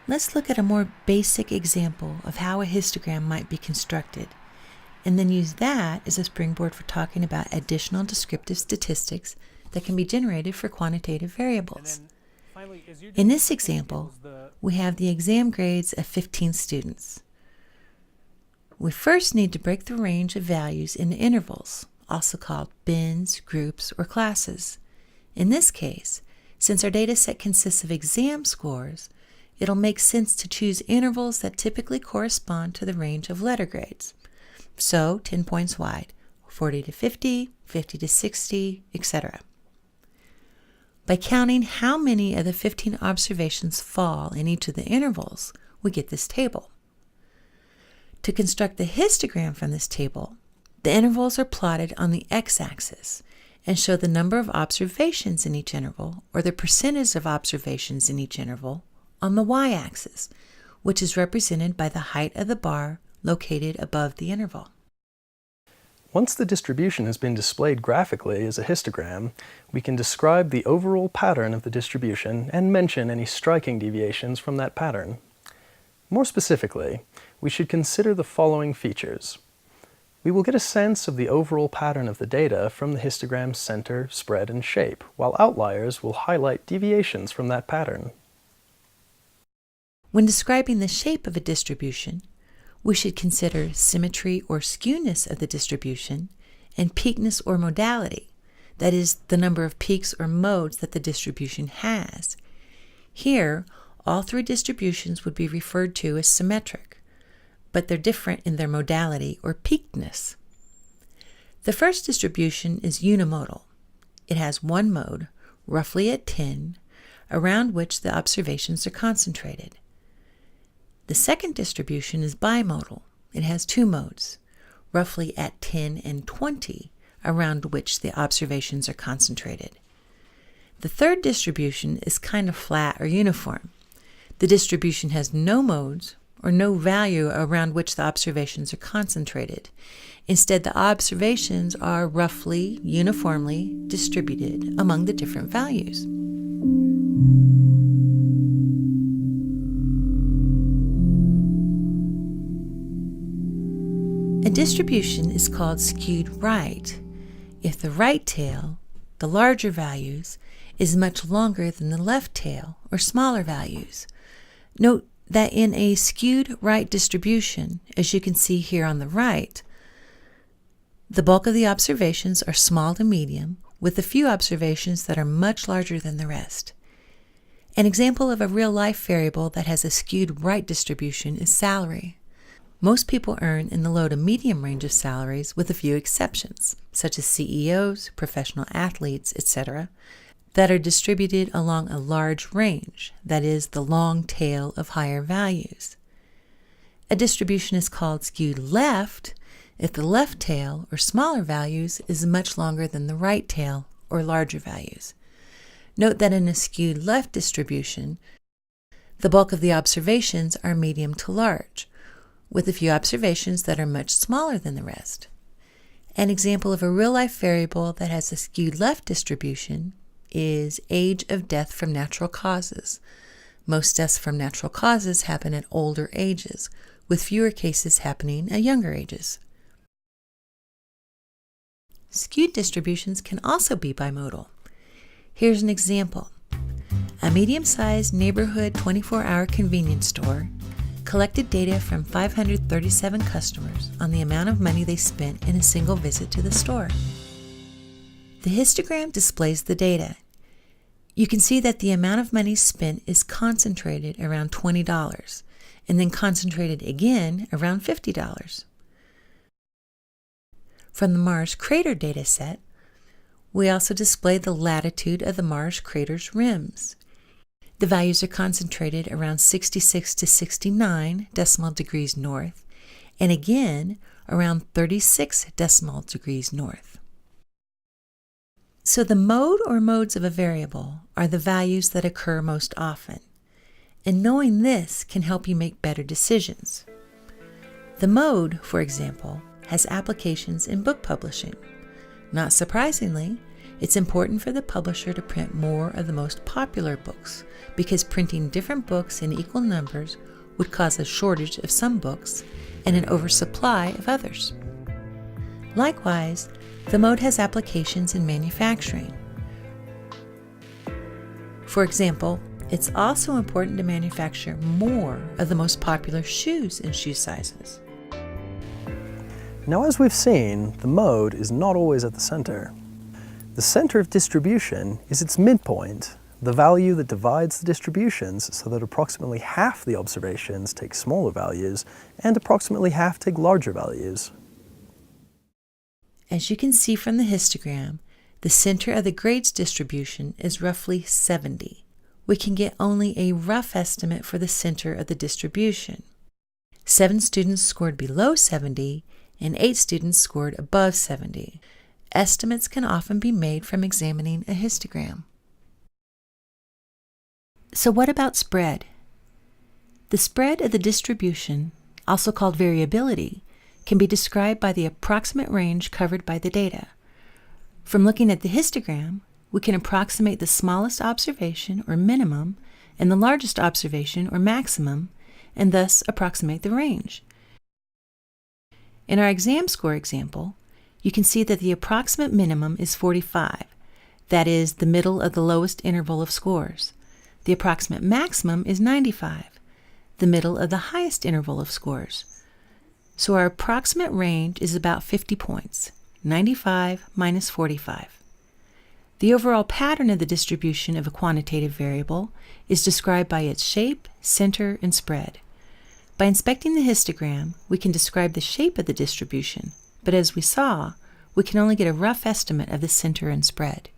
Let's look at a more basic example of how a histogram might be constructed, and then use that as a springboard for talking about additional descriptive statistics that can be generated for quantitative variables. In this example, we have the exam grades of 15 students. We first need to break the range of values into intervals, also called bins, groups, or classes. In this case, since our data set consists of exam scores, it'll make sense to choose intervals that typically correspond to the range of letter grades. So 10 points wide, 40 to 50, 50 to 60, etc. By counting how many of the 15 observations fall in each of the intervals, we get this table. To construct the histogram from this table, the intervals are plotted on the x-axis and show the number of observations in each interval, or the percentage of observations in each interval, on the y-axis, which is represented by the height of the bar located above the interval. Once the distribution has been displayed graphically as a histogram, we can describe the overall pattern of the distribution and mention any striking deviations from that pattern. More specifically, we should consider the following features. We will get a sense of the overall pattern of the data from the histogram's center, spread, and shape, while outliers will highlight deviations from that pattern. When describing the shape of a distribution, we should consider symmetry or skewness of the distribution and peakness or modality, that is, the number of peaks or modes that the distribution has. Here, all three distributions would be referred to as symmetric, but they're different in their modality or peakedness. The first distribution is unimodal. It has one mode, roughly at 10, around which the observations are concentrated. The second distribution is bimodal. It has two modes, roughly at 10 and 20, around which the observations are concentrated. The third distribution is kind of flat or uniform. The distribution has no modes or no value around which the observations are concentrated. Instead, the observations are roughly, uniformly distributed among the different values. A distribution is called skewed right if the right tail, the larger values, is much longer than the left tail, or smaller values. Note that in a skewed right distribution, as you can see here on the right, the bulk of the observations are small to medium, with a few observations that are much larger than the rest. An example of a real-life variable that has a skewed right distribution is salary. Most people earn in the low to medium range of salaries, with a few exceptions, such as CEOs, professional athletes, etc., that are distributed along a large range, that is, the long tail of higher values. A distribution is called skewed left if the left tail, or smaller values, is much longer than the right tail, or larger values. Note that in a skewed left distribution, the bulk of the observations are medium to large, with a few observations that are much smaller than the rest. An example of a real-life variable that has a skewed left distribution is age of death from natural causes. Most deaths from natural causes happen at older ages, with fewer cases happening at younger ages. Skewed distributions can also be bimodal. Here's an example. A medium-sized neighborhood 24-hour convenience store collected data from 537 customers on the amount of money they spent in a single visit to the store. The histogram displays the data. You can see that the amount of money spent is concentrated around $20 and then concentrated again around $50. From the Mars crater dataset, we also display the latitude of the Mars crater's rims. The values are concentrated around 66 to 69 decimal degrees north, and again around 36 decimal degrees north. So the mode or modes of a variable are the values that occur most often, and knowing this can help you make better decisions. The mode, for example, has applications in book publishing. Not surprisingly, It's important for the publisher to print more of the most popular books because printing different books in equal numbers would cause a shortage of some books and an oversupply of others. Likewise, the mode has applications in manufacturing. For example, it's also important to manufacture more of the most popular shoes and shoe sizes. Now, as we've seen, the mode is not always at the center. The center of distribution is its midpoint, the value that divides the distributions so that approximately half the observations take smaller values and approximately half take larger values. As you can see from the histogram, the center of the grades distribution is roughly 70. We can get only a rough estimate for the center of the distribution. 7 students scored below 70 and 8 students scored above 70. Estimates can often be made from examining a histogram. So what about spread? The spread of the distribution, also called variability, can be described by the approximate range covered by the data. From looking at the histogram, we can approximate the smallest observation, or minimum, and the largest observation, or maximum, and thus approximate the range. In our exam score example, you can see that the approximate minimum is 45, that is, the middle of the lowest interval of scores. The approximate maximum is 95, the middle of the highest interval of scores. So our approximate range is about 50 points, 95 minus 45. The overall pattern of the distribution of a quantitative variable is described by its shape, center, and spread. By inspecting the histogram, we can describe the shape of the distribution, but as we saw, we can only get a rough estimate of the center and spread.